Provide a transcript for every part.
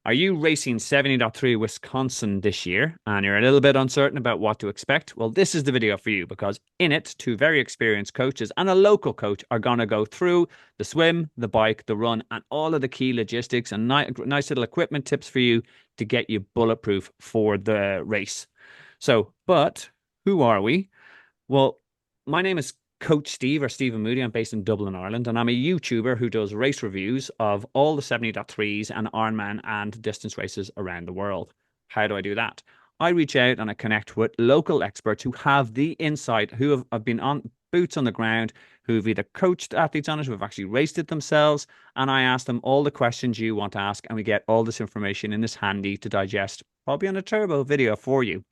Are you racing 70.3 Wisconsin this year and you're a little bit uncertain about what to expect? Well, this is the video for you because in it, two very experienced coaches and a local coach are going to go through the swim, the bike, the run, and all of the key logistics and nice little equipment tips for you to get you bulletproof for the race. So, but who are we? Well, my name is Coach Steve or Steven Moody. I'm based in Dublin, Ireland, and I'm a YouTuber who does race reviews of all the 70.3s and Ironman and distance races around the world. How do I do that? I reach out and I connect with local experts who have the insight, have been on boots on the ground, who've either coached athletes on it, who have actually raced it themselves, and I ask them all the questions you want to ask, and we get all this information in this handy to digest, probably on a turbo video for you.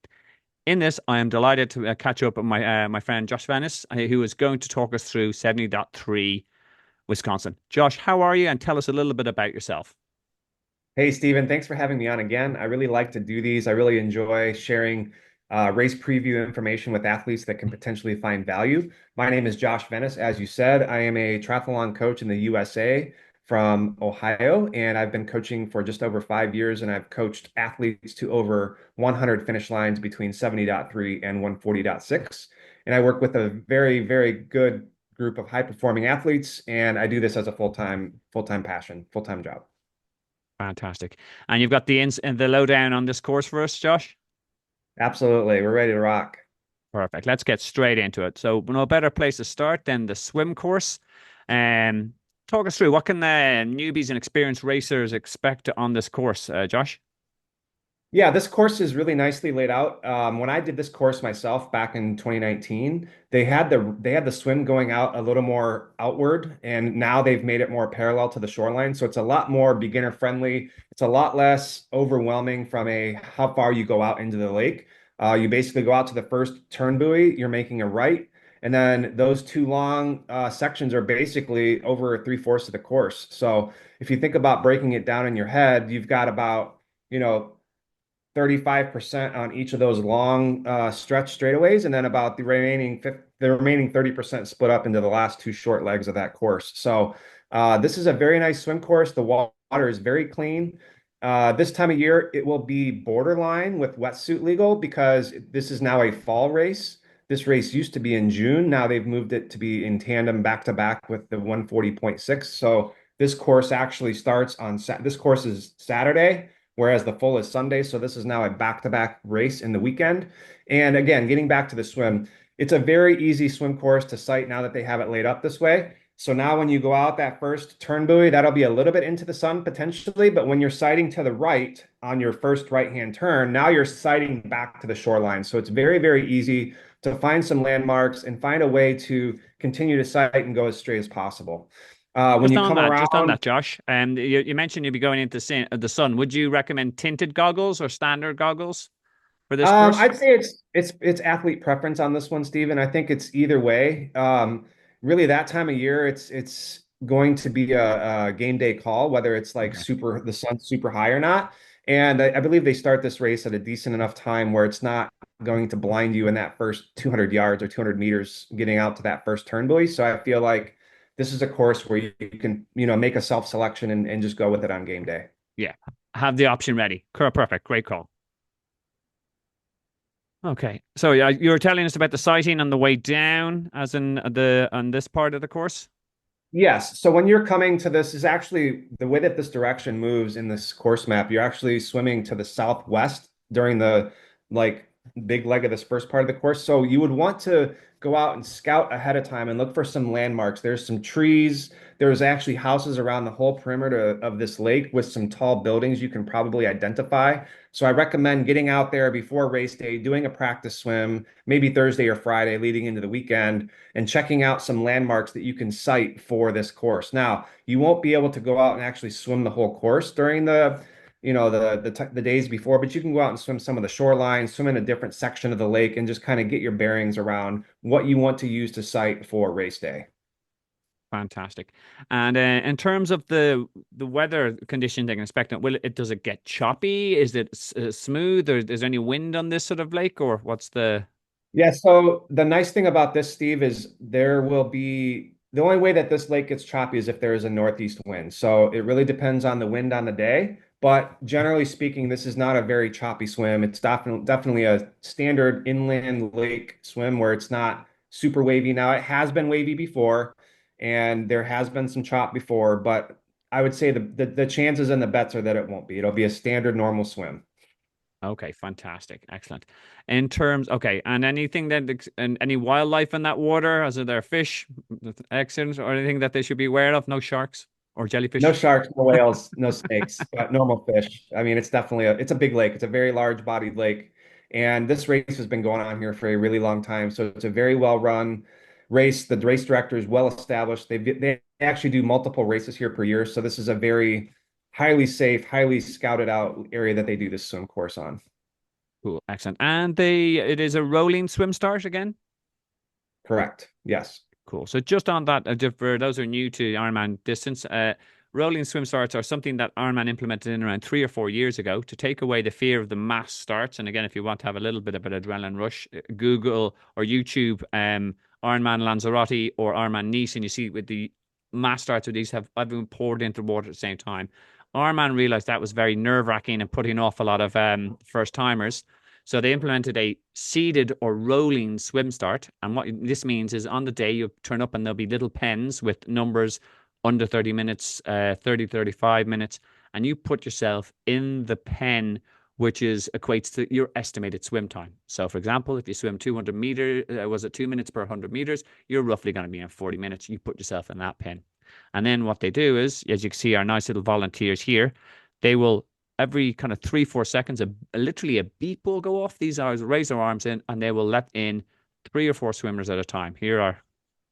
In this, I am delighted to catch up with my friend Josh Venis, who is going to talk us through 70.3 Wisconsin. Josh, how are you? And tell us a little bit about yourself. Hey, Steven, thanks for having me on again. I really like to do these. I really enjoy sharing race preview information with athletes that can potentially find value. My name is Josh Venis. As you said, I am a triathlon coach in the USA from Ohio, and I've been coaching for just over 5 years, and I've coached athletes to over 100 finish lines between 70.3 and 140.6. And I work with a very, very good group of high-performing athletes, and I do this as a full-time passion, full-time job. Fantastic. And you've got the lowdown on this course for us, Josh? Absolutely. We're ready to rock. Perfect. Let's get straight into it. So, no better place to start than the swim course. Um, Talk us through what can the newbies and experienced racers expect on this course, Josh? Yeah, this course is really nicely laid out. When I did this course myself back in 2019, they had the swim going out a little more outward, and now they've made it more parallel to the shoreline. So it's a lot more beginner friendly. It's a lot less overwhelming from a how far you go out into the lake. You basically go out to the first turn buoy, you're making a right, and then those two long sections are basically over three-fourths of the course. So if you think about breaking it down in your head, you've got about, you know, 35% on each of those long stretch straightaways, and then about the remaining 30% split up into the last two short legs of that course. So this is a very nice swim course. The water is very clean. This time of year, it will be borderline with wetsuit legal because this is now a fall race. This race used to be in June. Now they've moved it to be in tandem back to back with the 140.6. So this course is Saturday, whereas the full is Sunday. So this is now a back-to-back race in the weekend. And again, getting back to the swim, it's a very easy swim course to sight now that they have it laid up this way. So now when you go out that first turn buoy, that'll be a little bit into the sun potentially, but when you're sighting to the right on your first right-hand turn, now you're sighting back to the shoreline. So it's very, very easy to find some landmarks and find a way to continue to sight and go as straight as possible. When you come Just on around, that, Josh. You mentioned you'd be going into the sun. Would you recommend tinted goggles or standard goggles for this course? I'd say it's athlete preference on this one, Steven. I think it's either way. Really, that time of year, it's going to be a game day call, whether it's like Okay. the sun's super high or not. And I believe they start this race at a decent enough time where it's not going to blind you in that first 200 yards or 200 meters getting out to that first turn buoy. So I feel like this is a course where you can, make a self-selection and just go with it on game day. Yeah. Have the option ready. Perfect. Great call. Okay. So yeah, you were telling us about the sighting on the way down, as in the on this part of the course. Yes. So when you're coming to this is actually the way that this direction moves in this course map, you're actually swimming to the southwest during the like big leg of this first part of the course. So you would want to go out and scout ahead of time and look for some landmarks. There's some trees. There's actually houses around the whole perimeter of this lake with some tall buildings you can probably identify. So I recommend getting out there before race day, doing a practice swim, maybe Thursday or Friday leading into the weekend and checking out some landmarks that you can cite for this course. Now, you won't be able to go out and actually swim the whole course during the days before, but you can go out and swim some of the shorelines, swim in a different section of the lake, and just kind of get your bearings around what you want to use to cite for race day. Fantastic. And in terms of the weather conditions they can expect, does it get choppy? Is it smooth? Or is there any wind on this sort of lake, or what's the? Yeah, so the nice thing about this, Steve, is there will be the only way that this lake gets choppy is if there is a northeast wind. So it really depends on the wind on the day. But generally speaking, this is not a very choppy swim. It's definitely a standard inland lake swim where it's not super wavy. Now, it has been wavy before, and there has been some chop before, but I would say the chances and the bets are that it won't be. It'll be a standard normal swim. Okay, fantastic. Excellent. In terms, okay, and anything that, and any wildlife in that water? Is there fish, accidents, or anything that they should be aware of? No sharks or No jellyfish? sharks, no whales, no snakes, but normal fish. I mean, it's definitely it's a big lake. It's a very large bodied lake. And this race has been going on here for a really long time. So it's a very well run race. The race director is well established. They actually do multiple races here per year. So this is a very highly safe, highly scouted out area that they do this swim course on. Cool, excellent. And it is a rolling swim start again? Correct. Yes. Cool. So just on that, just for those who are new to Ironman distance, rolling swim starts are something that Ironman implemented in around 3 or 4 years ago to take away the fear of the mass starts. And again, if you want to have a little bit of an adrenaline rush, Google or YouTube Ironman Lanzarote or Ironman Nice, and you see with the mass starts with these have everyone poured into the water at the same time. Ironman realized that was very nerve-wracking and putting off a lot of first timers. So they implemented a seated or rolling swim start. And what this means is on the day you turn up and there'll be little pens with numbers under 30 minutes, 30, 35 minutes, and you put yourself in the pen, which is equates to your estimated swim time. So for example, if you swim 200 meters, was it 2 minutes per 100 meters? You're roughly going to be in 40 minutes. You put yourself in that pen. And then what they do is, as you can see, our nice little volunteers here, they will every kind of 3, 4 seconds, literally a beep will go off. These guys raise their arms in and they will let in 3 or 4 swimmers at a time. Here are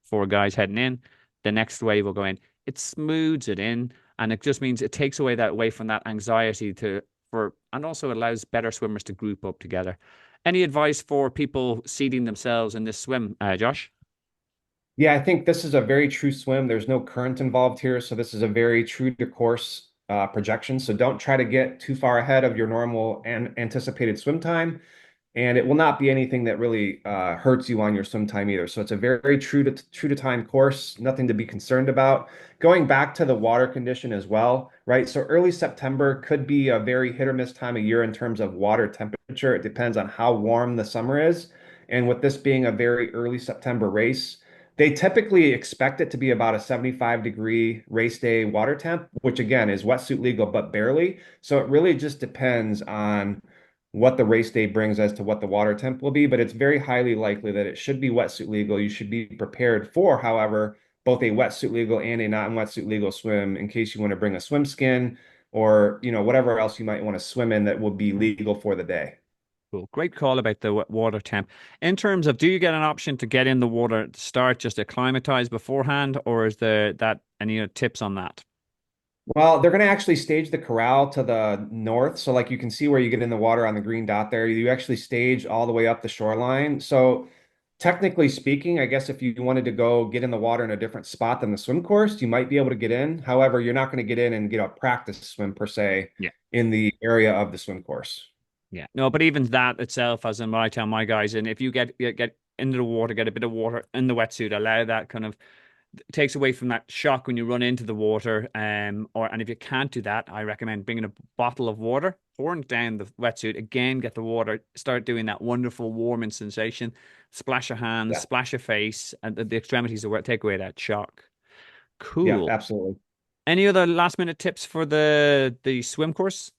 4 guys heading in. The next wave will go in. It smooths it in, and it just means it takes away that away from that anxiety and also allows better swimmers to group up together. Any advice for people seeding themselves in this swim, Josh? Yeah, I think this is a very true swim. There's no current involved here, so this is a very true to course projection. So don't try to get too far ahead of your normal and anticipated swim time, and it will not be anything that really hurts you on your swim time either. So it's a very true to time course, nothing to be concerned about. Going back to the water condition as well, right? So early September could be a very hit or miss time of year in terms of water temperature. It depends on how warm the summer is, and with this being a very early September race. They typically expect it to be about a 75-degree race day water temp, which again is wetsuit legal, but barely. So it really just depends on what the race day brings as to what the water temp will be, but it's very highly likely that it should be wetsuit legal. You should be prepared for, however, both a wetsuit legal and a non-wetsuit legal swim in case you want to bring a swim skin or, whatever else you might want to swim in that will be legal for the day. Cool. Great call about the water temp. In terms of, do you get an option to get in the water at the start, just acclimatize beforehand, or is there that any tips on that? Well, they're going to actually stage the corral to the north. So, like you can see where you get in the water on the green dot there, you actually stage all the way up the shoreline. So, technically speaking, I guess if you wanted to go get in the water in a different spot than the swim course, you might be able to get in. However, you're not going to get in and get a practice swim per se Yeah. in the area of the swim course. Yeah. No, but even that itself, as in what I tell my guys, and if you get into the water, get a bit of water in the wetsuit, allow that kind of takes away from that shock when you run into the water. And if you can't do that, I recommend bringing a bottle of water, pouring it down the wetsuit. Again, get the water, start doing that wonderful warming sensation. Splash your hands, Yeah. splash your face, and the extremities of where take away that shock. Yeah, Cool. absolutely. Any other last minute tips for the swim course?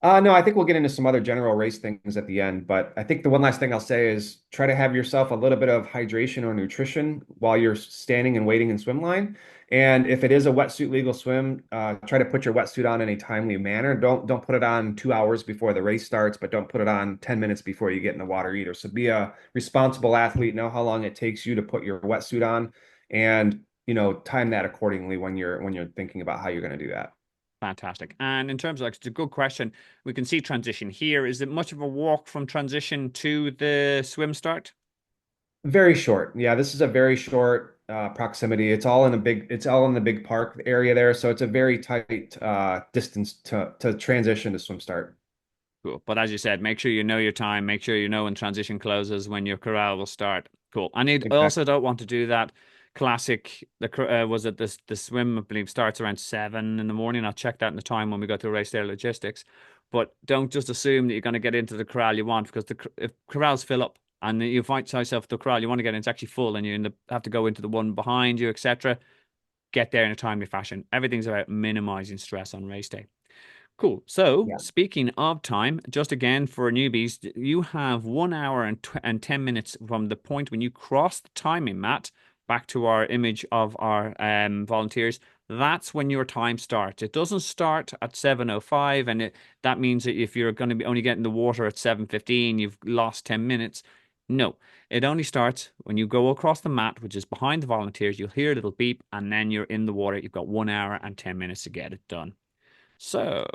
No, I think we'll get into some other general race things at the end, but I think the one last thing I'll say is try to have yourself a little bit of hydration or nutrition while you're standing and waiting in swim line. And if it is a wetsuit legal swim, try to put your wetsuit on in a timely manner. Don't put it on 2 hours before the race starts, but don't put it on 10 minutes before you get in the water either. So be a responsible athlete, know how long it takes you to put your wetsuit on, and time that accordingly when you're thinking about how you're going to do that. Fantastic. And in terms of, like, it's a good question. We can see transition here. Is it much of a walk from transition to the swim start? Very short. Yeah, this is a very short proximity. It's all in the big park area there, so it's a very tight distance to transition to swim start. Cool. But as you said, make sure you know your time. Make sure you know when transition closes, when your corral will start. Cool. I Exactly. also don't want to do that. classic. Was it this the swim? I believe starts around 7 in the morning. I'll check that in the time when we go to race day logistics. But don't just assume that you're going to get into the corral you want, because if corrals fill up and you find yourself the corral you want to get in, it's actually full, and have to go into the one behind you, etc. Get there in a timely fashion. Everything's about minimizing stress on race day. Cool. So, Yeah. speaking of time, just again for newbies, you have 1 hour and 10 minutes from the point when you cross the timing mat back to our image of our volunteers. That's when your time starts. It doesn't start at 7:05, and that means that if you're going to be only getting the water at 7:15, you've lost 10 minutes. No, it only starts when you go across the mat, which is behind the volunteers. You'll hear a little beep, and then you're in the water. You've got 1 hour and 10 minutes to get it done. So,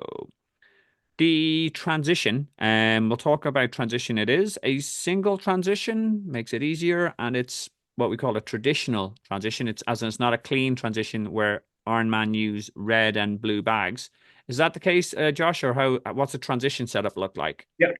the transition, we'll talk about transition. It is a single transition, makes it easier, and it's what we call a traditional transition. It's as in it's not a clean transition where Ironman use red and blue bags. Is that the case, Josh, or what's the transition setup look like? Yep.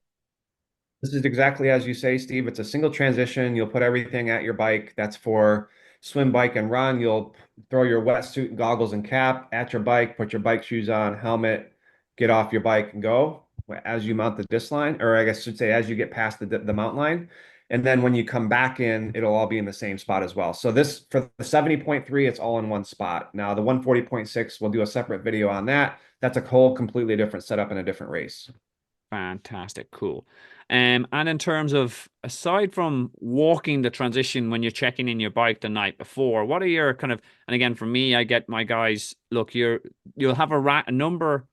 This is exactly as you say, Steve. It's a single transition. You'll put everything at your bike. That's for swim, bike, and run. You'll throw your wetsuit, goggles, and cap at your bike, put your bike shoes on, helmet, get off your bike and go as you mount the disc line, or I guess I should say as you get past the mount line. And then when you come back in, it'll all be in the same spot as well. So this for the 70.3, it's all in one spot. Now the 140.6, we'll do a separate video on that. That's a whole completely different setup in a different race. Fantastic, cool. And in terms of aside from walking the transition when you're checking in your bike the night before, what are your kind of, and again for me, I get my guys, look, you'll have a rack number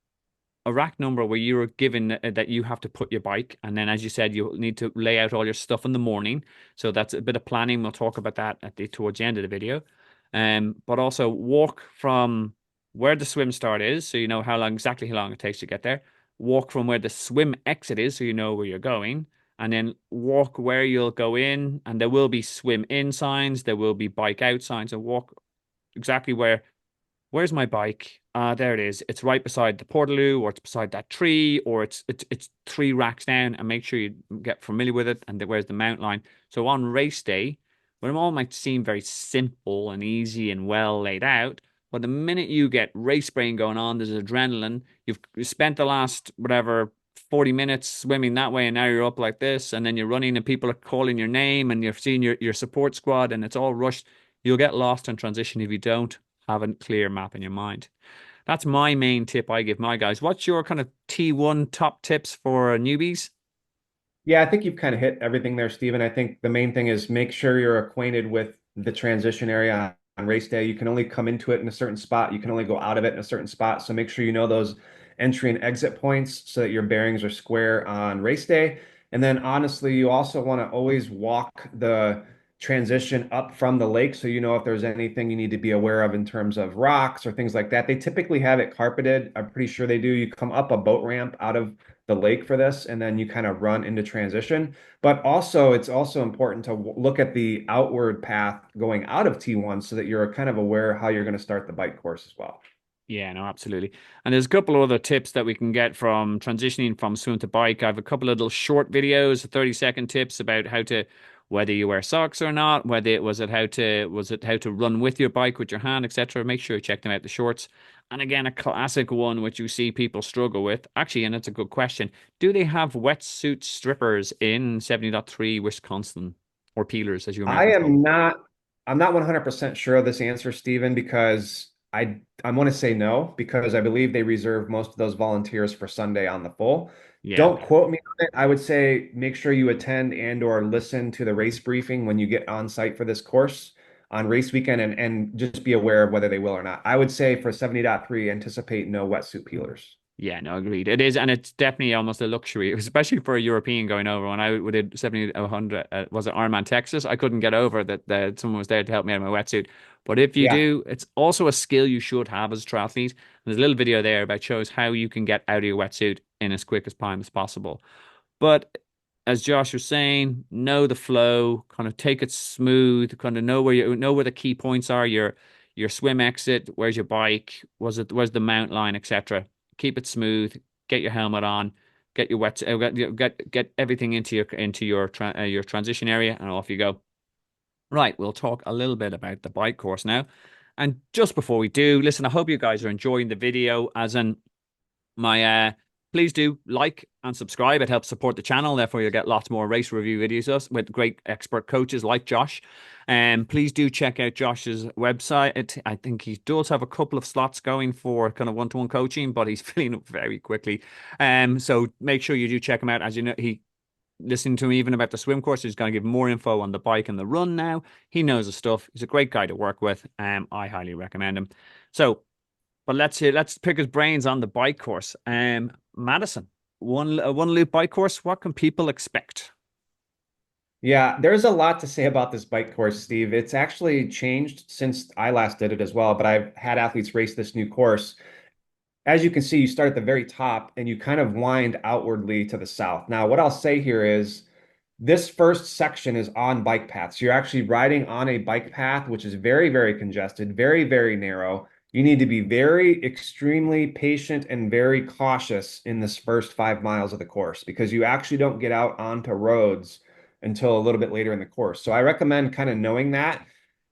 where you're given that you have to put your bike, and then as you said, you need to lay out all your stuff in the morning. So that's a bit of planning. We'll talk about that towards the end of the video. But also walk from where the swim start is, so you know exactly how long it takes to get there. Walk from where the swim exit is, so you know where you're going, and then walk where you'll go in, and there will be swim in signs, there will be bike out signs, and walk exactly where's my bike? There it is. It's right beside the portaloo, or it's beside that tree, or it's 3 racks down. And make sure you get familiar with it. And where's the mount line? So on race day, when it all might seem very simple and easy and well laid out, but the minute you get race brain going on, there's adrenaline. You've spent the last whatever 40 minutes swimming that way, and now you're up like this, and then you're running, and people are calling your name, and you're seeing your support squad, and it's all rushed. You'll get lost in transition if you don't have a clear map in your mind. That's my main tip I give my guys. What's your kind of T1 top tips for newbies? Yeah, I think you've kind of hit everything there, Stephen. I think the main thing is make sure you're acquainted with the transition area on race day. You can only come into it in a certain spot. You can only go out of it in a certain spot. So make sure you know those entry and exit points so that your bearings are square on race day. And then honestly, you also want to always walk the transition up from the lake so you know if there's anything you need to be aware of in terms of rocks or things like that. They typically have it carpeted. I'm pretty sure they do. You come up a boat ramp out of the lake for this, and then you kind of run into transition. But also, it's also important to look at the outward path going out of T1 so that you're kind of aware how you're going to start the bike course as well. Yeah, no, absolutely. And there's a couple of other tips that we can get from transitioning from swim to bike. I have a couple of little short videos, 30-second tips about how to, whether you wear socks or not, whether it was how to run with your bike with your hand, etc. Make sure you check them out, the shorts. And again, a classic one which you see people struggle with. Actually, and it's a good question. Do they have wetsuit strippers in 70.3 Wisconsin, or peelers as you I Americans call them? am not, I'm not 100% sure of this answer, Stephen, because I want to say no, because I believe they reserve most of those volunteers for Sunday on the full. Yeah, Don't okay. quote me on it. I would say make sure you attend and or listen to the race briefing when you get on site for this course on race weekend and just be aware of whether they will or not. I would say for 70.3, anticipate no wetsuit peelers. Yeah, no, agreed. It is, and it's definitely almost a luxury, especially for a European going over. When I did 70-100, was it Ironman Texas? I couldn't get over that someone was there to help me out in my wetsuit. But if you Yeah. do, it's also a skill you should have as a triathlete. There's a little video there about shows how you can get out of your wetsuit in as quick as time as possible. But as Josh was saying, know the flow, kind of take it smooth, kind of know where the key points are, your swim exit, where's your bike, where's the mount line, etc. Keep it smooth, get your helmet on, get your get everything into your transition area, and off you go. Right, we'll talk a little bit about the bike course now. And just before we do, listen, I hope you guys are enjoying the video. As in my please do like and subscribe. It helps support the channel. Therefore, you'll get lots more race review videos with great expert coaches like Josh. And please do check out Josh's website. I think he does have a couple of slots going for kind of one-to-one coaching, but he's filling up very quickly. So make sure you do check him out. As you know, he listening to him even about the swim course. He's going to give more info on the bike and the run now. He knows the stuff. He's a great guy to work with. I highly recommend him. So, but let's pick his brains on the bike course. Madison, one loop bike course. What can people expect? Yeah, there's a lot to say about this bike course, Steve. It's actually changed since I last did it as well, but I've had athletes race this new course. As you can see, you start at the very top and you kind of wind outwardly to the south. Now, what I'll say here is this first section is on bike paths. You're actually riding on a bike path, which is very, very congested, very, very narrow. You need to be very extremely patient and very cautious in this first 5 miles of the course because you actually don't get out onto roads until a little bit later in the course. So I recommend kind of knowing that.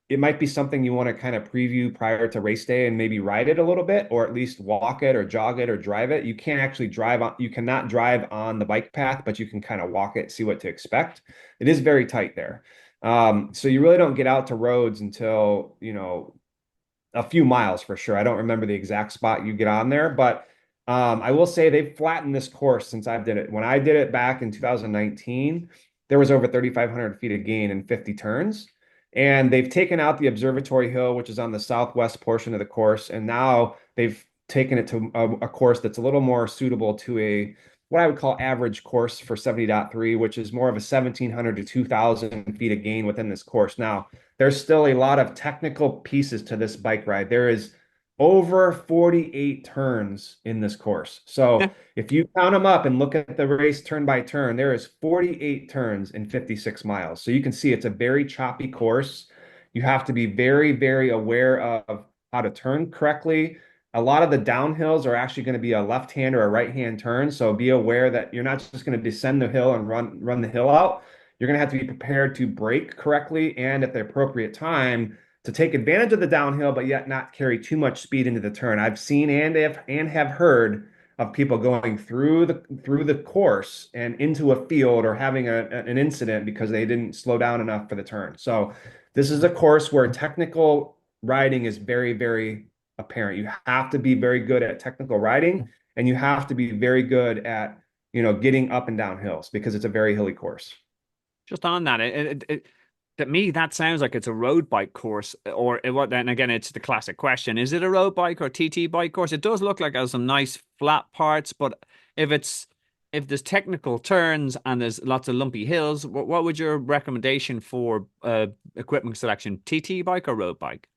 It might be something you want to kind of preview prior to race day and maybe ride it a little bit, or at least walk it or jog it or drive it. You can't actually drive on, you cannot drive on the bike path, but you can kind of walk it, see what to expect. It is very tight there. So you really don't get out to roads until, a few miles for sure. I don't remember the exact spot you get on there, but I will say they've flattened this course since I did it. When I did it back in 2019, there was over 3,500 feet of gain and 50 turns. And they've taken out the observatory hill, which is on the southwest portion of the course. And now they've taken it to a course that's a little more suitable to a what I would call average course for 70.3, which is more of a 1,700 to 2,000 feet of gain within this course. Now, there's still a lot of technical pieces to this bike ride. There is over 48 turns in this course. So if you count them up and look at the race turn by turn, there is 48 turns in 56 miles. So you can see it's a very choppy course. You have to be very, very aware of how to turn correctly. A lot of the downhills are actually going to be a left hand or a right hand turn. So be aware that you're not just going to descend the hill and run the hill out. You're going to have to be prepared to brake correctly and at the appropriate time to take advantage of the downhill, but yet not carry too much speed into the turn. I've seen and have heard of people going through the course and into a field or having an incident because they didn't slow down enough for the turn. So this is a course where technical riding is very, very apparent. You have to be very good at technical riding, and you have to be very good at getting up and down hills because it's a very hilly course. Just on that, to me, that sounds like it's a road bike course, or what? Then again, it's the classic question: is it a road bike or TT bike course? It does look like it has some nice flat parts, but if there's technical turns and there's lots of lumpy hills, what would your recommendation for equipment selection? TT bike or road bike?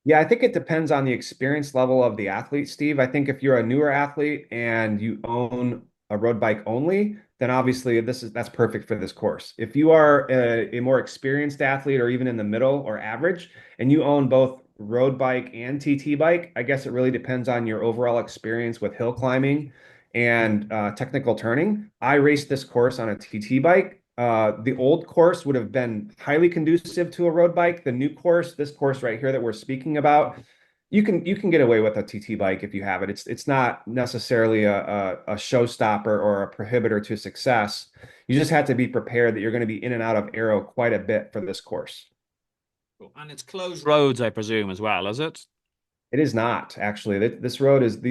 Yeah, I think it depends on the experience level of the athlete, Steve. I think if you're a newer athlete and you own a road bike only, then obviously that's perfect for this course. If you are a more experienced athlete or even in the middle or average, and you own both road bike and TT bike, I guess it really depends on your overall experience with hill climbing and technical turning. I raced this course on a TT bike. The old course would have been highly conducive to a road bike. The new course, this course right here that we're speaking about, you can get away with a TT bike if you have it. It's not necessarily a showstopper or a prohibitor to success. You just have to be prepared that you're going to be in and out of aero quite a bit for this course. Cool. And it's closed roads, I presume, as well, is it? It is not actually. These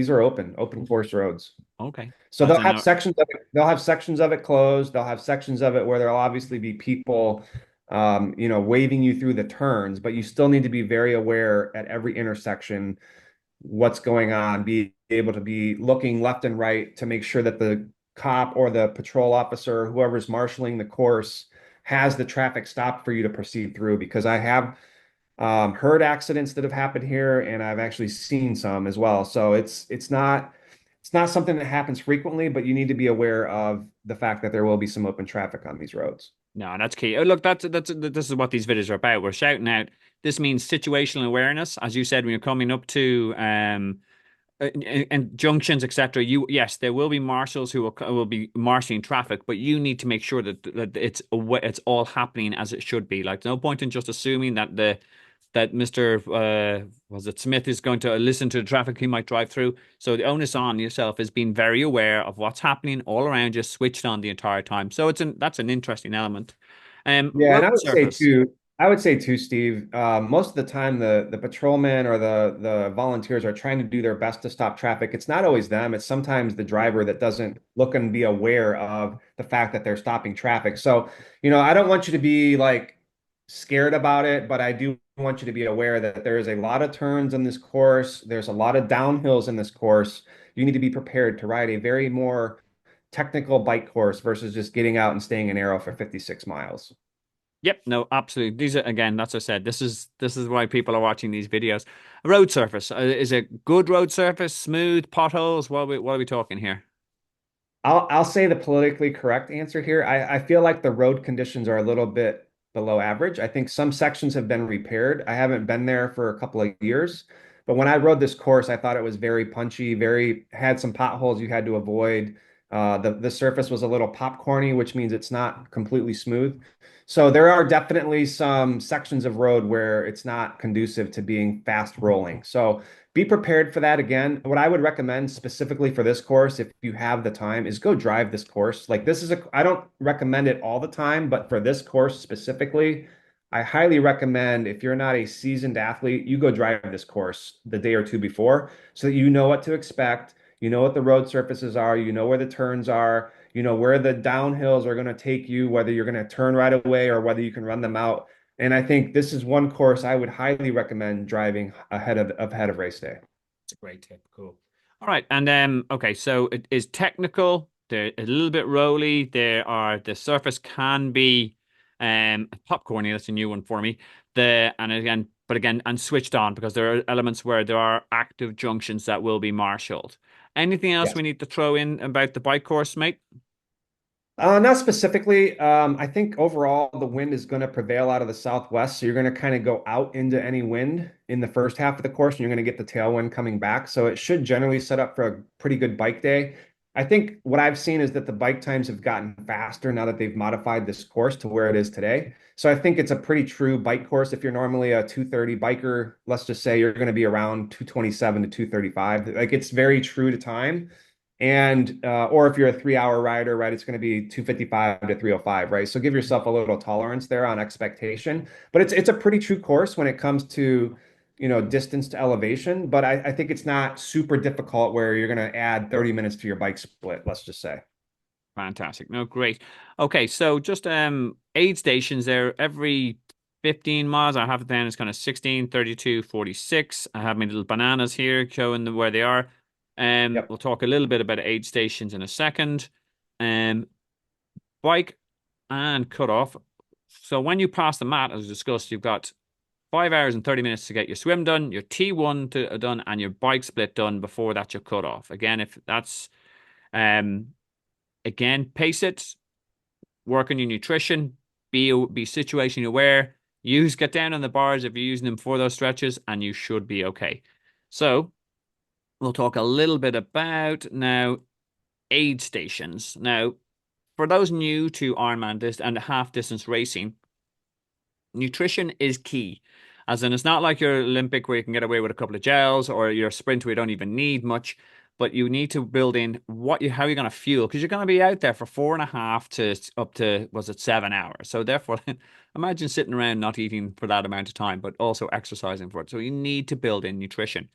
are open course roads. Okay. So That's they'll a have no. sections of it, they'll have sections of it closed. They'll have sections of it where there'll obviously be people, waving you through the turns, but you still need to be very aware at every intersection what's going on, be able to be looking left and right to make sure that the cop or the patrol officer, whoever's marshaling the course, has the traffic stopped for you to proceed through. Because I have heard accidents that have happened here, and I've actually seen some as well. So it's not something that happens frequently, but you need to be aware of the fact that there will be some open traffic on these roads. No, that's key. Look, that's this is what these videos are about. We're shouting out. This means situational awareness, as you said, when you're coming up to and junctions, etc. You yes, there will be marshals who will be marshalling traffic, but you need to make sure that it's all happening as it should be. Like, no point in just assuming that Mr. Was it Smith is going to listen to the traffic he might drive through. So the onus on yourself is being very aware of what's happening all around you, switched on the entire time. So that's an interesting element. Yeah, and Road surface. I would say too, Steve, most of the time the patrolmen or the volunteers are trying to do their best to stop traffic. It's not always them. It's sometimes the driver that doesn't look and be aware of the fact that they're stopping traffic. So, I don't want you to be like scared about it, but I do want you to be aware that there is a lot of turns in this course. There's a lot of downhills in this course. You need to be prepared to ride a very more technical bike course versus just getting out and staying in arrow for 56 miles. Yep, no, absolutely. These are again, that's what I said. This is why people are watching these videos. Road surface. Is it good road surface, smooth, potholes? What are we talking here? I'll say the politically correct answer here. I feel like the road conditions are a little bit below average. I think some sections have been repaired. I haven't been there for a couple of years, but when I rode this course, I thought it was very punchy, very had some potholes you had to avoid. The surface was a little popcorny, which means it's not completely smooth. So there are definitely some sections of road where it's not conducive to being fast rolling. So be prepared for that again. What I would recommend specifically for this course, if you have the time, is go drive this course. Like I don't recommend it all the time, but for this course specifically, I highly recommend if you're not a seasoned athlete, you go drive this course the day or two before so that you know what to expect. You know what the road surfaces are, you know where the turns are, you know where the downhills are going to take you, whether you're going to turn right away or whether you can run them out. And I think this is one course I would highly recommend driving ahead of race day. It's a great tip. Cool. All right, and okay, so it is technical. They're a little bit rolly. The surface can be popcorny. That's a new one for me. But again, and switched on because there are elements where there are active junctions that will be marshaled. Anything else Yes. we need to throw in about the bike course, mate? Not specifically. I think overall the wind is going to prevail out of the southwest. So you're going to kind of go out into any wind in the first half of the course, and you're going to get the tailwind coming back. So it should generally set up for a pretty good bike day. I think what I've seen is that the bike times have gotten faster now that they've modified this course to where it is today. So I think it's a pretty true bike course. If you're normally a 230 biker, let's just say you're going to be around 227 to 235. Like it's very true to time. And or if you're a 3 hour rider, right, it's going to be 255 to 305, right? So give yourself a little tolerance there on expectation. But it's a pretty true course when it comes to, distance to elevation. But I think it's not super difficult where you're going to add 30 minutes to your bike split, let's just say. Fantastic. No, great. Okay, so just aid stations there every 15 miles. I have it down as kind of 16, 32, 46. I have my little bananas here showing where they are. Yep. We'll talk a little bit about aid stations in a second. Um, bike and cutoff. So when you pass the mat, as discussed, you've got 5 hours and 30 minutes to get your swim done, your T1 done, and your bike split done before that's your cutoff. Again, if that's um again, pace it, work on your nutrition, be situation aware, get down on the bars if you're using them for those stretches, and you should be okay. So we'll talk a little bit about now aid stations. Now, for those new to Ironman and half distance racing, nutrition is key. As in, it's not like your Olympic where you can get away with a couple of gels or your sprint where you don't even need much, but you need to build in how you're going to fuel because you're going to be out there for 4.5 to up to, was it 7 hours? So therefore, imagine sitting around not eating for that amount of time, but also exercising for it. So you need to build in nutrition.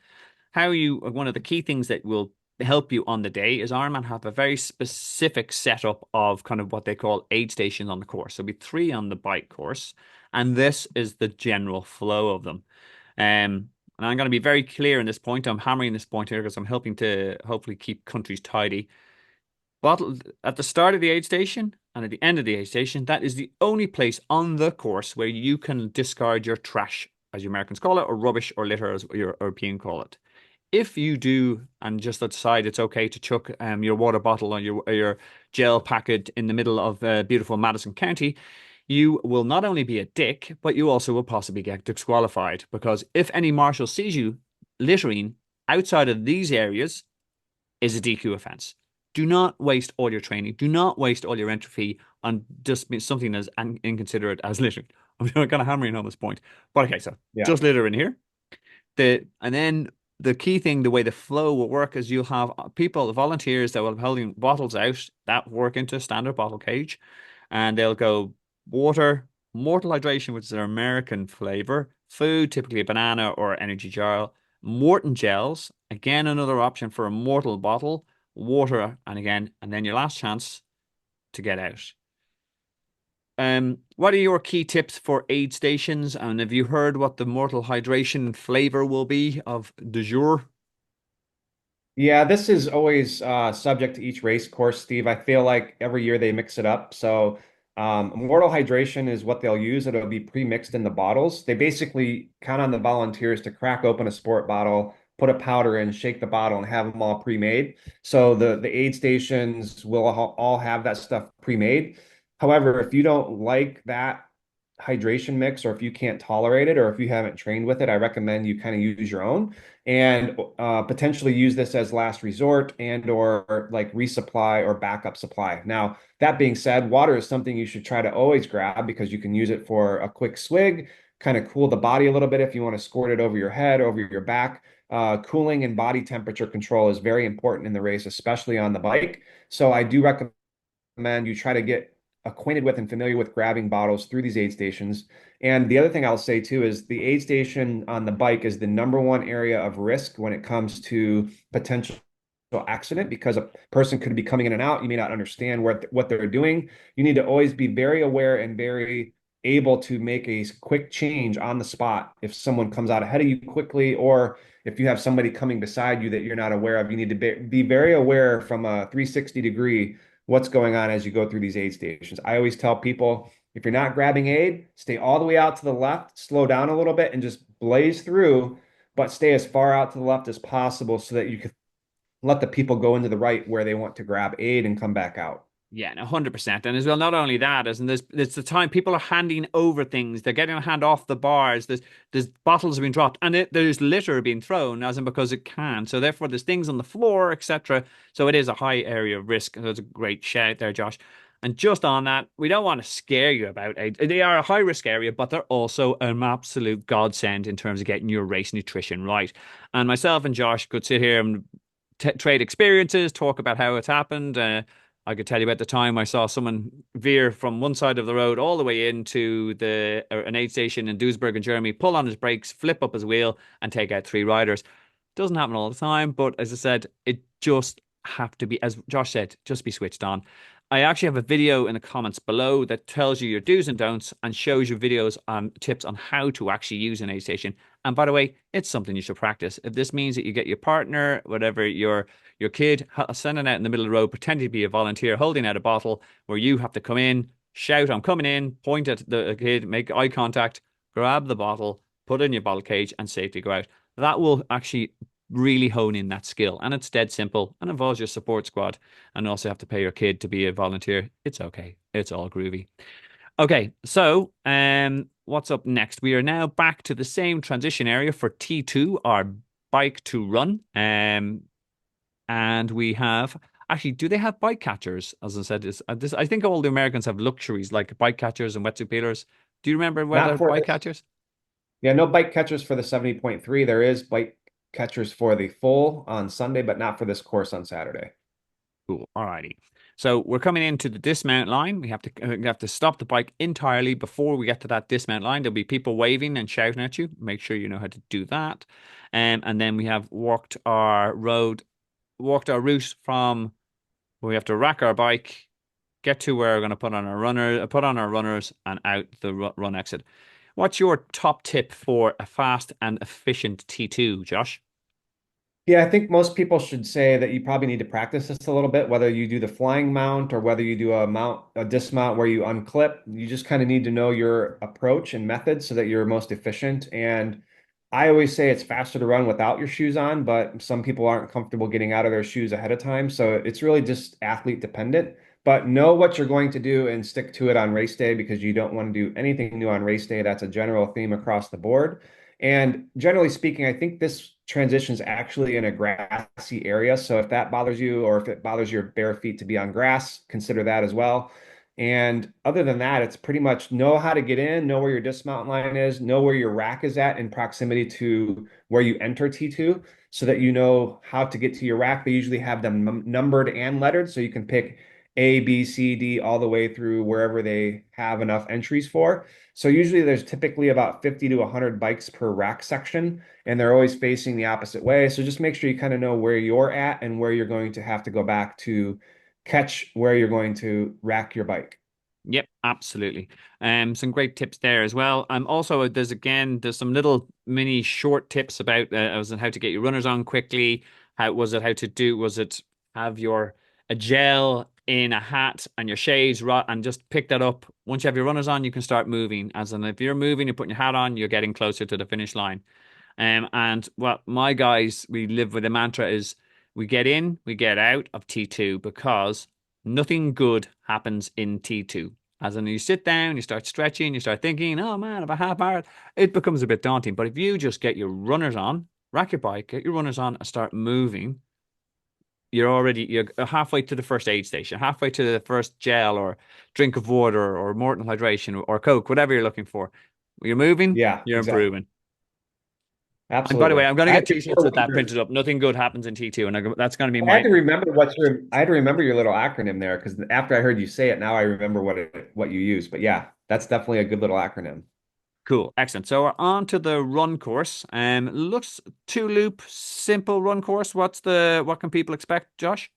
One of the key things that will help you on the day is Ironman have a very specific setup of kind of what they call aid stations on the course. So there'll be 3 on the bike course, and this is the general flow of them. And I'm going to be very clear in this point. I'm hammering this point here because I'm helping to hopefully keep countries tidy. Bottle at the start of the aid station and at the end of the aid station, that is the only place on the course where you can discard your trash, as you Americans call it, or rubbish or litter, as your European call it. If you do and just decide it's okay to chuck your water bottle or your gel packet in the middle of beautiful Madison County, you will not only be a dick, but you also will possibly get disqualified because if any marshal sees you littering, outside of these areas is a DQ offense. Do not waste all your training. Do not waste all your entry fee on just something as inconsiderate as littering. I'm kind of hammering home this point. But okay, so Yeah. just litter in here. And then the key thing, the way the flow will work is you'll have people, volunteers that will be holding bottles out that work into a standard bottle cage, and they'll go water, mortal hydration, which is an American flavor, food, typically a banana or energy gel, Morton gels, again another option for a mortal bottle, water, and then your last chance to get out. What are your key tips for aid stations? And have you heard what the mortal hydration flavor will be of du jour? Yeah, this is always subject to each race course, Steve. I feel like every year they mix it up. So, Immortal Hydration is what they'll use. It'll be pre-mixed in the bottles. They basically count on the volunteers to crack open a sport bottle, put a powder in, shake the bottle, and have them all pre-made. So the aid stations will all have that stuff pre-made. However, if you don't like that hydration mix, or if you can't tolerate it, or if you haven't trained with it, I recommend you kind of use your own and potentially use this as last resort and or like resupply or backup supply. Now, that being said, water is something you should try to always grab because you can use it for a quick swig, kind of cool the body a little bit if you want to squirt it over your head, over your back. Cooling and body temperature control is very important in the race, especially on the bike. So I do recommend you try to get acquainted with and familiar with grabbing bottles through these aid stations. And the other thing I'll say too is the aid station on the bike is the number one area of risk when it comes to potential accident because a person could be coming in and out. You may not understand what they're doing. You need to always be very aware and very able to make a quick change on the spot if someone comes out ahead of you quickly, or if you have somebody coming beside you that you're not aware of. You need to be very aware from a 360-degree what's going on as you go through these aid stations. I always tell people, if you're not grabbing aid, stay all the way out to the left, slow down a little bit, and just blaze through, but stay as far out to the left as possible so that you can let the people go into the right where they want to grab aid and come back out. Yeah, no, 100%. And as well, not only that, as in there's it's the time people are handing over things, they're getting a hand off the bars, there's bottles being dropped, and there's litter being thrown, as in because it can. So therefore there's things on the floor, etc. So it is a high area of risk. That's a great shout there, Josh. And just on that, we don't want to scare you about it. They are a high risk area, but they're also an absolute godsend in terms of getting your race nutrition right. And myself and Josh could sit here and trade experiences, talk about how it's happened. I could tell you about the time I saw someone veer from one side of the road all the way into an aid station in Duisburg in Germany, pull on his brakes, flip up his wheel, and take out three riders. Doesn't happen all the time, but as I said, it just have to be, as Josh said, just be switched on. I actually have a video in the comments below that tells you your do's and don'ts and shows you videos on tips on how to actually use an aid station. And by the way, it's something you should practice. If this means that you get your partner, whatever, your kid, sending out in the middle of the road, pretending to be a volunteer, holding out a bottle where you have to come in, shout, I'm coming in, point at the kid, make eye contact, grab the bottle, put it in your bottle cage, and safely go out. That will actually really hone in that skill. And it's dead simple and involves your support squad. And also have to pay your kid to be a volunteer. It's okay. It's all groovy. Okay, so what's up next? We are now back to the same transition area for T2, our bike to run. And we have actually, do they have bike catchers? As I said, I think all the Americans have luxuries like bike catchers and wetsuit peelers. Do you remember whether Not for bike this. catchers? Yeah, no bike catchers for the 70.3. There is bike catchers for the full on Sunday, but not for this course on Saturday. Cool. Alrighty. So we're coming into the dismount line. We have to stop the bike entirely before we get to that dismount line. There'll be people waving and shouting at you. Make sure you know how to do that. And then we have walked our route from where we have to rack our bike, get to where we're going to put on our runners, and out the run exit. What's your top tip for a fast and efficient T2, Josh? Yeah, I think most people should say that you probably need to practice this a little bit, whether you do the flying mount or whether you do a dismount where you unclip. You just kind of need to know your approach and method so that you're most efficient. And I always say it's faster to run without your shoes on, but some people aren't comfortable getting out of their shoes ahead of time. So it's really just athlete dependent. But know what you're going to do and stick to it on race day because you don't want to do anything new on race day. That's a general theme across the board. And generally speaking, I think this transition is actually in a grassy area. So if that bothers you, or if it bothers your bare feet to be on grass, consider that as well. And other than that, it's pretty much know how to get in, know where your dismount line is, know where your rack is at in proximity to where you enter T2 so that you know how to get to your rack. They usually have them numbered and lettered, so you can pick A, B, C, D, all the way through wherever they have enough entries for. So usually there's typically about 50 to 100 bikes per rack section, and they're always facing the opposite way. So just make sure you kind of know where you're at and where you're going to have to go back to catch where you're going to rack your bike. Yep, absolutely. Some great tips there as well. Also there's some little mini short tips about as in how to get your runners on quickly. How to do was it have your a gel in a hat and your shades and just pick that up. Once you have your runners on, you can start moving. As in if you're moving, you're putting your hat on, you're getting closer to the finish line. And what my guys, we live with a mantra is we get in, we get out of T2 because nothing good happens in T2. As in, you sit down, you start stretching, you start thinking, oh man, if a half hour, it becomes a bit daunting. But if you just get your runners on, rack your bike, get your runners on, and start moving, you're halfway to the first aid station, halfway to the first gel or drink of water or Morton hydration or Coke, whatever you're looking for. You're moving, Yeah, you're exactly. improving. And by the way, Absolutely. I'm going to I had get to t-shirts with that printed up. Nothing good happens in T2, and that's going to be I had my to remember I had to remember your little acronym there because after I heard you say it, now I remember what you use. But yeah, that's definitely a good little acronym. cool. Excellent. So we're on to the run course. Looks two loop, simple run course. What can people expect, Josh?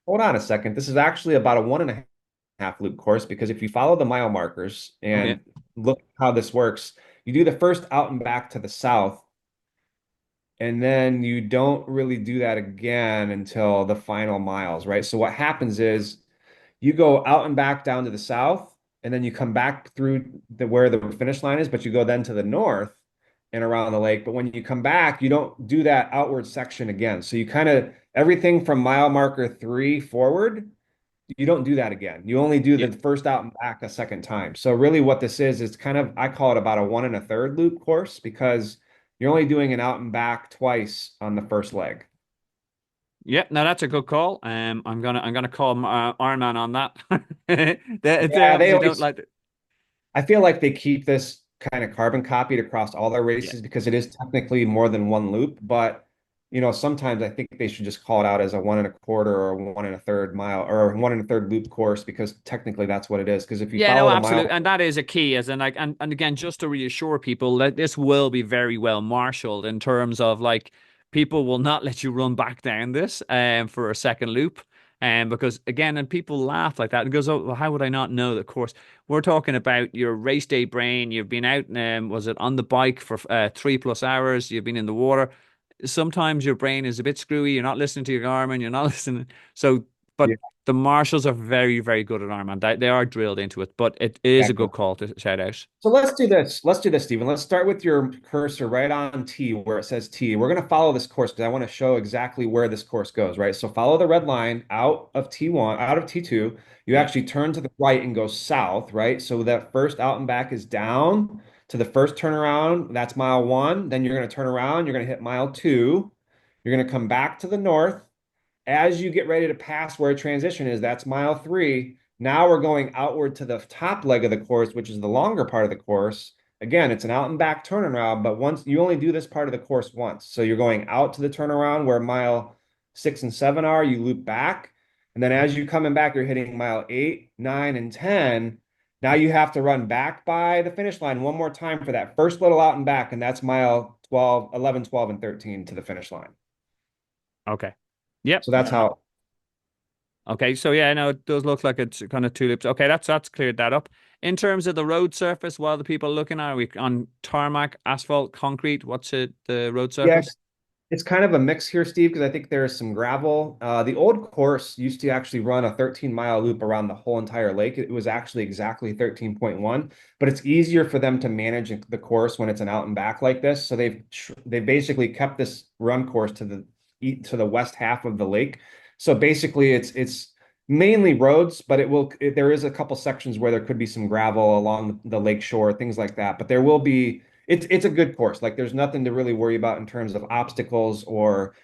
Hold on a second. This is actually about a 1.5 loop course because if you follow the mile markers Okay. and look how this works, you do the first out and back to the south, and then you don't really do that again until the final miles, right? So what happens is you go out and back down to the south, and then you come back through where the finish line is, but you go then to the north and around the lake. But when you come back, you don't do that outward section again. So you kind of everything from mile marker 3 forward, you don't do that again. You only do Yeah. the first out and back a second time. So really what this is kind of, I call it about a 1 1/3 loop course because you're only doing an out and back twice on the first leg. Yeah, no, that's a good call. I'm gonna call Iron Man on that. They Yeah, they obviously don't always like it. I feel like they keep this kind of carbon copied across all their Yeah. races because it is technically more than one loop. But sometimes I think they should just call it out as a 1 1/4 or 1 1/3 mile or 1 1/3 loop course because technically that's what it is. Because if you Yeah, no, follow the mile, absolutely. And that is a key, as in like and again, just to reassure people that this will be very well marshaled in terms of like people will not let you run back down this for a second loop. Because again, and people laugh like that and goes, oh, well, how would I not know? Of course, we're talking about your race day brain. You've been out, was it on the bike for 3+ hours? You've been in the water. Sometimes your brain is a bit screwy. You're not listening to your Garmin. You're not listening. So, yeah, but the marshals are very, very good at Ironman. They are drilled into it, but it is a exactly. good call to shout out. So let's do this. Let's do this, Stephen. Let's start with your cursor right on T where it says T. We're going to follow this course because I want to show exactly where this course goes, right? So follow the red line out of T1, out of T2. You Yeah. actually turn to the right and go south, right? So that first out and back is down to the first turnaround. That's mile 1. Then you're going to turn around. You're going to hit mile 2. You're going to come back to the north as you get ready to pass where transition is, that's mile 3. Now we're going outward to the top leg of the course, which is the longer part of the course. Again, it's an out and back turnaround, but once you only do this part of the course once. So you're going out to the turnaround where mile 6 and 7 are, you loop back. And then as you're coming back, you're hitting mile 8, 9, and 10. Now you have to run back by the finish line one more time for that first little out and back, and that's mile 12, 11, 12, and 13 to the finish line. Okay. Yep. So that's how. Okay. So yeah, no, it does look like it's kind of two loops. Okay, that's cleared that up. In terms of the road surface, what are the people looking at? Are we on tarmac, asphalt, concrete? What's it, the road Yeah, surface? it's kind of a mix here, Steve, because I think there's some gravel. The old course used to actually run a 13-mile loop around the whole entire lake. It was actually exactly 13.1, but it's easier for them to manage the course when it's an out and back like this. So they've basically kept this run course to the west half of the lake. So basically, it's mainly roads, but there is a couple sections where there could be some gravel along the lake shore, things like that. But there will be it's a good course. Like there's nothing to really worry about in terms of obstacles or,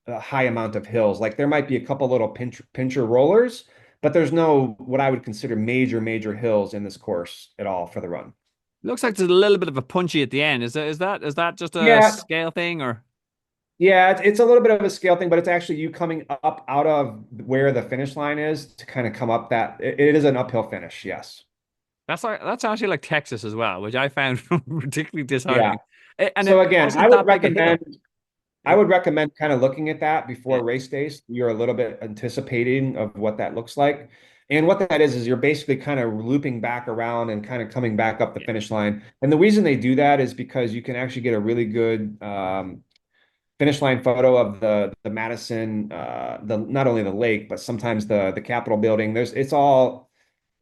a high amount of hills. Like there might be a couple little pincher rollers, but there's no what I would consider major hills in this course at all for the run. Looks like there's a little bit of a punchy at the end. Is that just a Yeah, scale thing or? yeah, it's a little bit of a scale thing, but it's actually you coming up out of where the finish line is to kind of come up that it is an uphill finish, yes. That's actually like Texas as well, which I found particularly Yeah. disheartening. And So it again, wasn't that big a hill. I would recommend kind of looking at that Yeah, before race days. You're a little bit anticipating of what that looks like. And what that is you're basically kind of looping back around and kind of coming back up the yeah, finish line. And the reason they do that is because you can actually get a really good finish line photo of the Madison, the not only the lake, but sometimes the Capitol building. It's all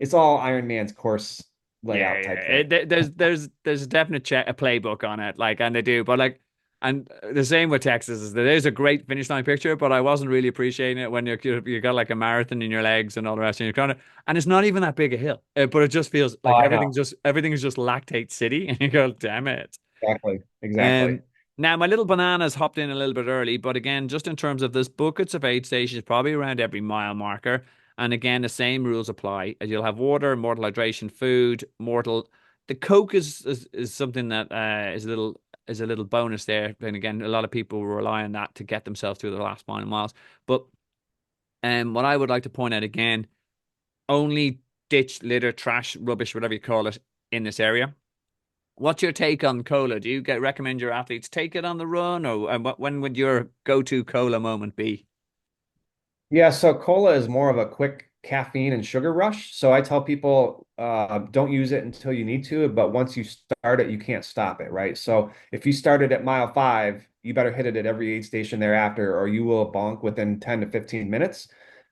Iron Man's course yeah, layout yeah. type thing. There's a definite a playbook on it, like, and they do, but like, and the same with Texas is that there's a great finish line picture, but I wasn't really appreciating it when you got like a marathon in your legs and all the rest, and you're kind of, and it's not even that big a hill, but it just feels Oh, like I know. everything is just lactate city, and you go, damn it. Exactly. Exactly. Um, Now my little bananas hopped in a little bit early, but again, just in terms of this buckets of aid stations, probably around every mile marker. And again, the same rules apply. You'll have water, mortal hydration, food, mortal. The Coke is something that is a little bonus there. And again, a lot of people rely on that to get themselves through the last mile miles. But what I would like to point out again, only ditch, litter, trash, rubbish, whatever you call it, in this area. What's your take on cola? Do you recommend your athletes take it on the run, or when would your go-to cola moment be? Yeah, so cola is more of a quick caffeine and sugar rush. So I tell people don't use it until you need to, but once you start it, you can't stop it, right? So if you started at mile 5, you better hit it at every aid station thereafter, or you will bonk within 10 to 15 minutes.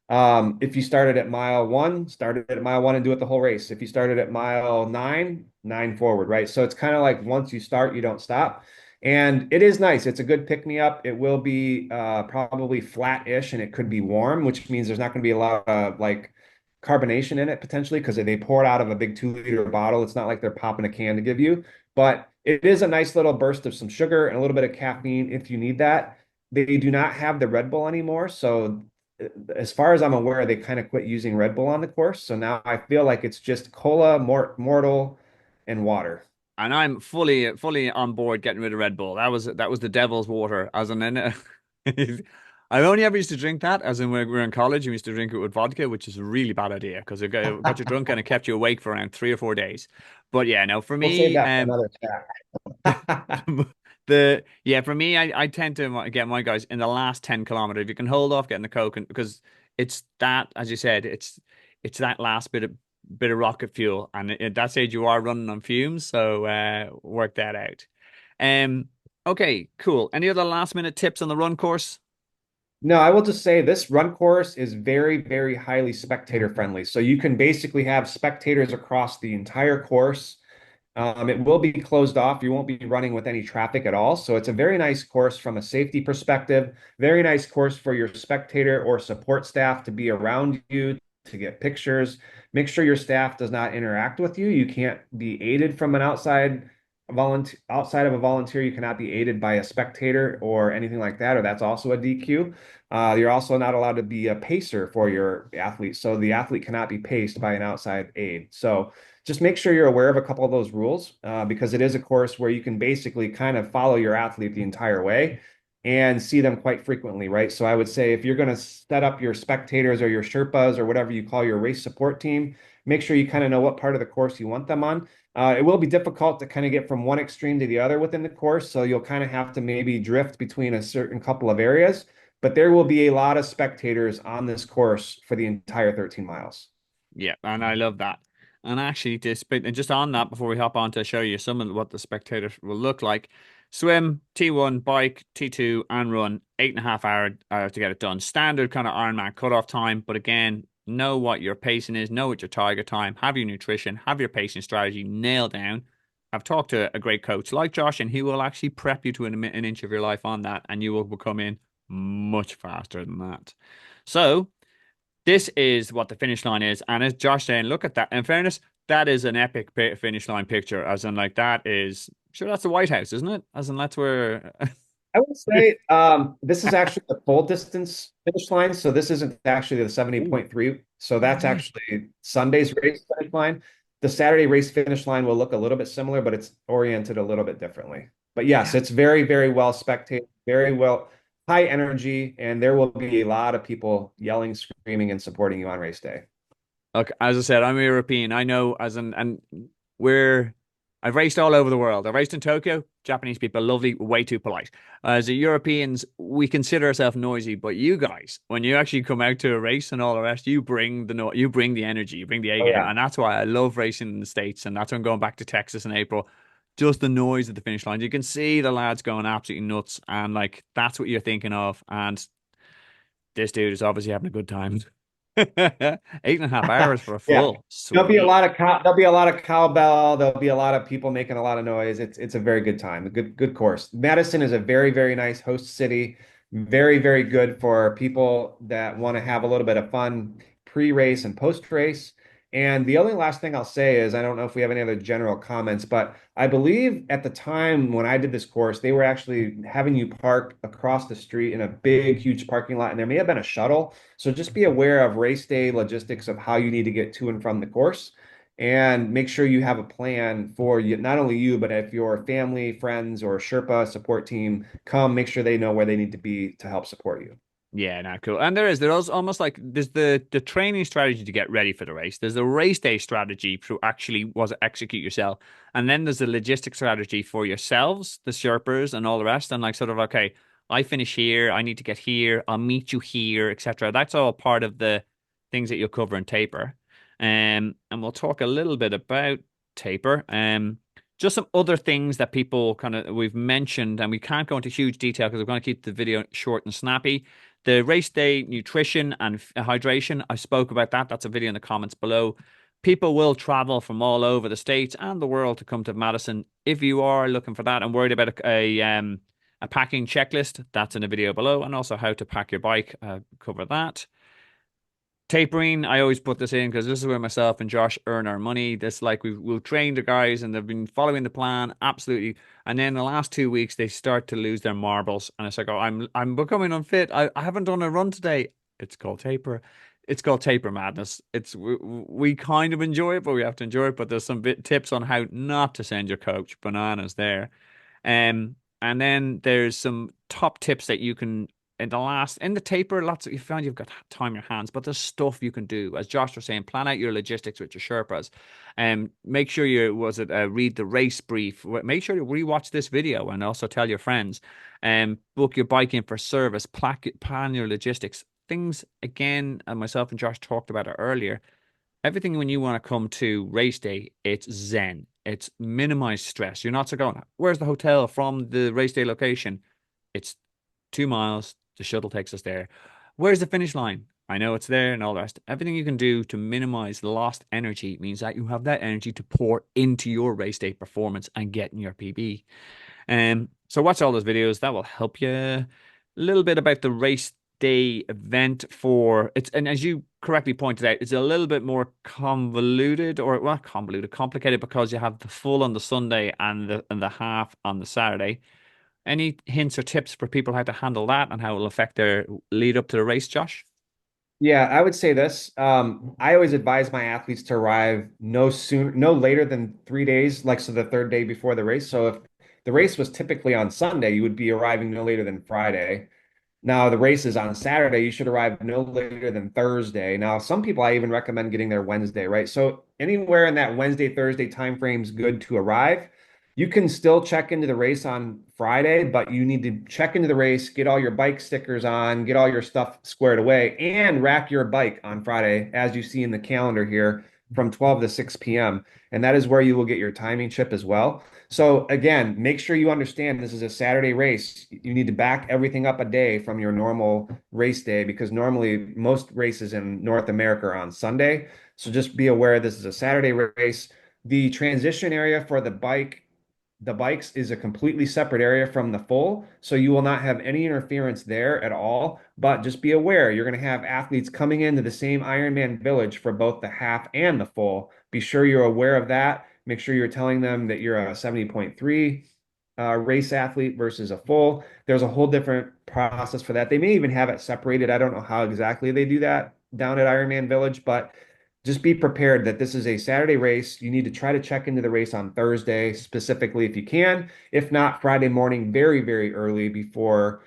If you started at mile 1, started at mile 1 and do it the whole race. If you started at mile 9, 9 forward, right? So it's kind of like once you start, you don't stop. And it is nice. It's a good pick me up. It will be probably flat-ish and it could be warm, which means there's not going to be a lot of like carbonation in it potentially because they pour it out of a big 2 liter bottle. It's not like they're popping a can to give you, but it is a nice little burst of some sugar and a little bit of caffeine if you need that. They do not have the Red Bull anymore. So as far as I'm aware, they kind of quit using Red Bull on the course. So now I feel like it's just cola, mortal, and water. And I'm fully on board getting rid of Red Bull. That was the devil's water. As in, I only ever used to drink that as in when we were in college. We used to drink it with vodka, which is a really bad idea because it got you drunk and it kept you awake for around 3 or 4 days. But yeah, no, for We'll save me, that for another chat. for me, I tend to get my guys in the last 10 kilometers. If you can hold off getting the Coke, and because it's that, as you said, it's that last bit of rocket fuel, and at that stage you are running on fumes. So work that out. Um, okay, cool. Any other last minute tips on the run course? No, I will just say this run course is very highly spectator friendly. So you can basically have spectators across the entire course. It will be closed off. You won't be running with any traffic at all. So it's a very nice course from a safety perspective. Very nice course for your spectator or support staff to be around you to get pictures. Make sure your staff does not interact with you. You can't be aided from an outside of a volunteer. You cannot be aided by a spectator or anything like that, or that's also a DQ. You're also not allowed to be a pacer for your athlete. So the athlete cannot be paced by an outside aid. So just make sure you're aware of a couple of those rules because it is a course where you can basically kind of follow your athlete the entire way and see them quite frequently, right? So I would say if you're going to set up your spectators or your Sherpas or whatever you call your race support team, make sure you kind of know what part of the course you want them on. It will be difficult to kind of get from one extreme to the other within the course, so you'll kind of have to maybe drift between a certain couple of areas, but there will be a lot of spectators on this course for the entire 13 miles. Yeah, and I love that. And actually, and just on that, before we hop on to show you some of what the spectators will look like, swim, T1, bike, T2, and run, 8.5 hour to get it done. Standard kind of Ironman cutoff time, but again, know what your pacing is, know what your target time, have your nutrition, have your pacing strategy nailed down. I've talked to a great coach like Josh, and he will actually prep you to an inch of your life on that, and you will become in much faster than that. So, this is what the finish line is. And as Josh saying, look at that. In fairness, that is an epic finish line picture. As in, like, that is Sure, that's the White House, isn't it? As in that's where. I would say this is actually the full distance finish line. So this isn't actually the Ooh, 70.3. So oh, that's right. actually Sunday's race finish line. The Saturday race finish line will look a little bit similar, but it's oriented a little bit differently. But yes, Yeah. it's very, very well spectated, very well high energy, and there will be a lot of people yelling, screaming, and supporting you on race day. Look, as I said, I'm European. I know as an and we're I've raced all over the world. I raced in Tokyo. Japanese people, lovely, way too polite. As a Europeans, we consider ourselves noisy, but you guys, when you actually come out to a race and all the rest, you bring the no you bring the energy, you bring the A Oh game, yeah. and that's why I love racing in the States, and that's why I'm going back to Texas in April. Just the noise at the finish line. You can see the lads going absolutely nuts, and like that's what you're thinking of. And this dude is obviously having a good time. 8.5 hours for a Yeah. full. Sweet. There'll be a lot of cowbell. There'll be a lot of people making a lot of noise. It's a very good time. A good course. Madison is a very, very nice host city. Very, very good for people that want to have a little bit of fun pre-race and post-race. And the only last thing I'll say is I don't know if we have any other general comments, but I believe at the time when I did this course, they were actually having you park across the street in a big, huge parking lot, and there may have been a shuttle. So just be aware of race day logistics of how you need to get to and from the course, and make sure you have a plan for you, not only you, but if your family, friends, or Sherpa support team come, make sure they know where they need to be to help support you. Yeah, no, cool. And there's almost like there's the training strategy to get ready for the race. There's the race day strategy to actually was execute yourself. And then there's the logistic strategy for yourselves, the Sherpers and all the rest. And like sort of, okay, I finish here, I need to get here, I'll meet you here, etc. That's all part of the things that you'll cover in taper. And we'll talk a little bit about taper. Just some other things that people kind of we've mentioned, and we can't go into huge detail because we're going to keep the video short and snappy. The race day nutrition and hydration, I spoke about that. That's a video in the comments below. People will travel from all over the states and the world to come to Madison. If you are looking for that and worried about a packing checklist, that's in the video below, and also how to pack your bike. Cover that. Tapering, I always put this in because this is where myself and Josh earn our money. This like we'll train the guys and they've been following the plan absolutely. And then the last 2 weeks they start to lose their marbles, and it's like, oh, I'm becoming unfit. I haven't done a run today. It's called taper. It's called taper madness. We kind of enjoy it, but we have to enjoy it. But there's some bit tips on how not to send your coach bananas there. And then there's some top tips that you can in the taper, lots of you found you've got time in your hands, but there's stuff you can do. As Josh was saying, plan out your logistics with your Sherpas, and make sure you read the race brief. Make sure you rewatch this video and also tell your friends. And book your bike in for service. Plan your logistics. Things again, and myself and Josh talked about it earlier. Everything when you want to come to race day, it's zen. It's minimize stress. You're not so going, where's the hotel from the race day location? It's 2 miles. The shuttle takes us there. Where's the finish line? I know it's there and all the rest. Everything you can do to minimize lost energy means that you have that energy to pour into your race day performance and get in your PB. So watch all those videos. That will help you a little bit about the race day event for it's and as you correctly pointed out, it's a little bit more convoluted or well convoluted, complicated because you have the full on the Sunday and the half on the Saturday. Any hints or tips for people how to handle that and how it will affect their lead up to the race, Josh? Yeah, I would say this. I always advise my athletes to arrive no later than 3 days, like so the third day before the race. So if the race was typically on Sunday, you would be arriving no later than Friday. Now, the race is on Saturday. You should arrive no later than Thursday. Now, some people I even recommend getting there Wednesday, right? So anywhere in that Wednesday, Thursday time frame is good to arrive. You can still check into the race on Friday, but you need to check into the race, get all your bike stickers on, get all your stuff squared away, and rack your bike on Friday, as you see in the calendar here, from 12 to 6 p.m. And that is where you will get your timing chip as well. So again, make sure you understand this is a Saturday race. You need to back everything up a day from your normal race day because normally most races in North America are on Sunday. So just be aware this is a Saturday race. The transition area for the bikes is a completely separate area from the full, so you will not have any interference there at all. But just be aware, you're going to have athletes coming into the same Ironman village for both the half and the full. Be sure you're aware of that. Make sure you're telling them that you're a 70.3 race athlete versus a full. There's a whole different process for that. They may even have it separated. I don't know how exactly they do that down at Ironman Village, but just be prepared that this is a Saturday race. You need to try to check into the race on Thursday specifically if you can. If not, Friday morning, very, very early before,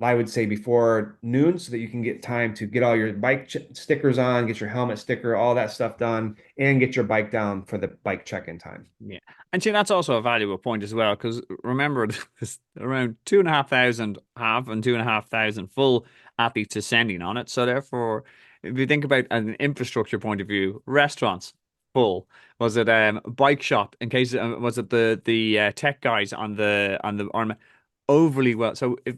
I would say before noon, so that you can get time to get all your bike stickers on, get your helmet sticker, all that stuff done, and get your bike down for the bike check-in time. Yeah. And see, that's also a valuable point as well, because remember, there's around 2,500 half and 2,500 full athletes ascending on it. So therefore, if you think about an infrastructure point of view, restaurants full. Was it bike shop in case was it the tech guys on the arm overly well? So if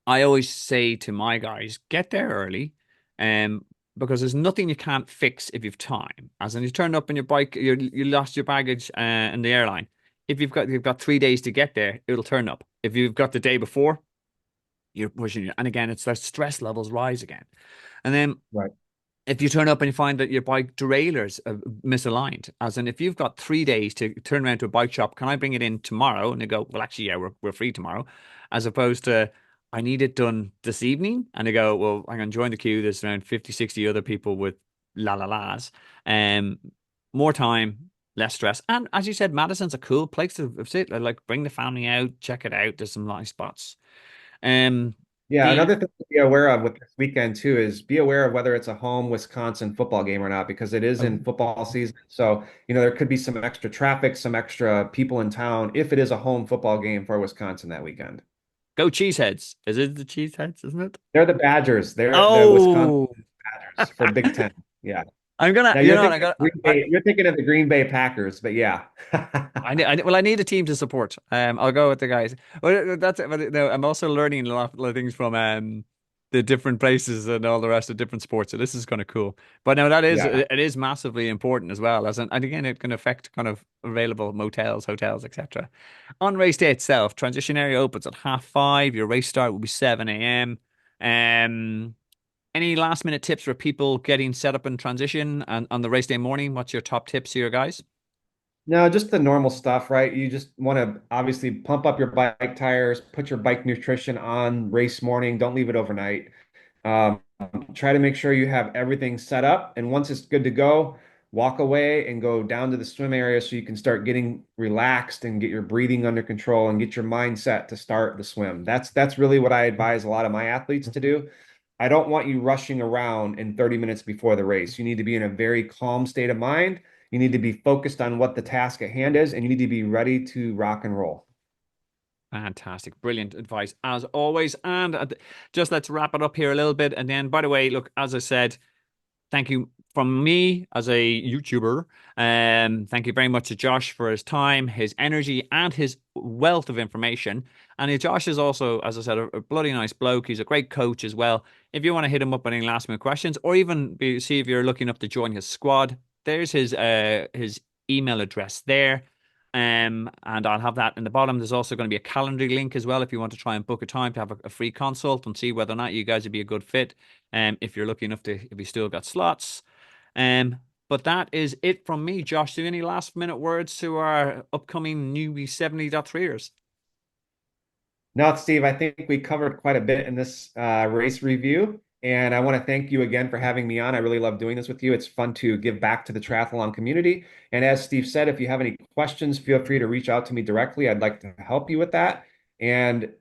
I always say to my guys, get there early, because there's nothing you can't fix if you've time. As in, you turned up on your bike, you lost your baggage in the airline. If you've got 3 days to get there, it'll turn up. If you've got the day before, you're pushing it. And again, it's that stress levels rise again. And then Right. if you turn up and you find that your bike derailleurs are misaligned, as in if you've got 3 days to turn around to a bike shop, can I bring it in tomorrow? And they go, well, actually, yeah, we're free tomorrow, as opposed to I need it done this evening. And they go, well, I'm going to join the queue. There's around 50, 60 other people with la la la's. Um, More time, less stress. And as you said, Madison's a cool place to sit. Like bring the family out, check it out. There's some nice spots. Um, Yeah, the another thing to be aware of with this weekend too is be aware of whether it's a home Wisconsin football game or not, because it is in football season. So, there could be some extra traffic, some extra people in town if it is a home football game for Wisconsin that weekend. Go Cheeseheads. Is it the Cheeseheads, isn't it? They're the Badgers. They're the Wisconsin Oh, Badgers for Big Ten. Yeah. I'm gonna, Now you you're know what, thinking of you're thinking of the Green Bay Packers, but yeah. well, I need a team to support. I'll go with the guys. Well, that's it. But no, I'm also learning a lot of things from the different places and all the rest of different sports. So this is kind of cool. But no, Yeah. it is massively important as well. And again, it can affect kind of available motels, hotels, etc. On race day itself, transition area opens at 5:30. Your race start will be 7 a.m. Any last minute tips for people getting set up in transition and on the race day morning? What's your top tips here, guys? No, just the normal stuff, right? You just want to obviously pump up your bike tires, put your bike nutrition on race morning. Don't leave it overnight. Um, Try to make sure you have everything set up. And once it's good to go, walk away and go down to the swim area so you can start getting relaxed and get your breathing under control and get your mindset to start the swim. That's really what I advise a lot of my athletes to do. I don't want you rushing around in 30 minutes before the race. You need to be in a very calm state of mind. You need to be focused on what the task at hand is, and you need to be ready to rock and roll. Fantastic. Brilliant advice as always. And just let's wrap it up here a little bit. And then, by the way, look, as I said, thank you from me as a YouTuber. Thank you very much to Josh for his time, his energy, and his wealth of information. And Josh is also, as I said, a bloody nice bloke. He's a great coach as well. If you want to hit him up with any last minute questions, or even see if you're looking up to join his squad, there's his email address there. And I'll have that in the bottom. There's also going to be a calendar link as well if you want to try and book a time to have a free consult and see whether or not you guys would be a good fit. If you're lucky enough to, if you still got slots. Um, but that is it from me, Josh. Do you have any last minute words to our upcoming newbie 70.3ers? No, Steve, I think we covered quite a bit in this race review. And I want to thank you again for having me on. I really love doing this with you. It's fun to give back to the triathlon community. And as Steve said, if you have any questions, feel free to reach out to me directly. I'd like to help you with that. And,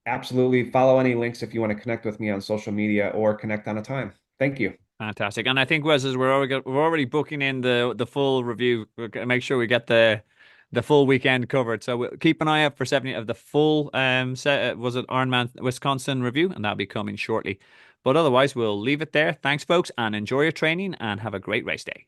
absolutely follow any links if you want to connect with me on social media or connect on a time. Thank you. Fantastic. And I think, Wes, as we're already booking in the full review. We're gonna make sure we get the full weekend covered. So we'll keep an eye out for 70 of the full was it Ironman Wisconsin review, and that'll be coming shortly. But otherwise, we'll leave it there. Thanks, folks, and enjoy your training and have a great race day.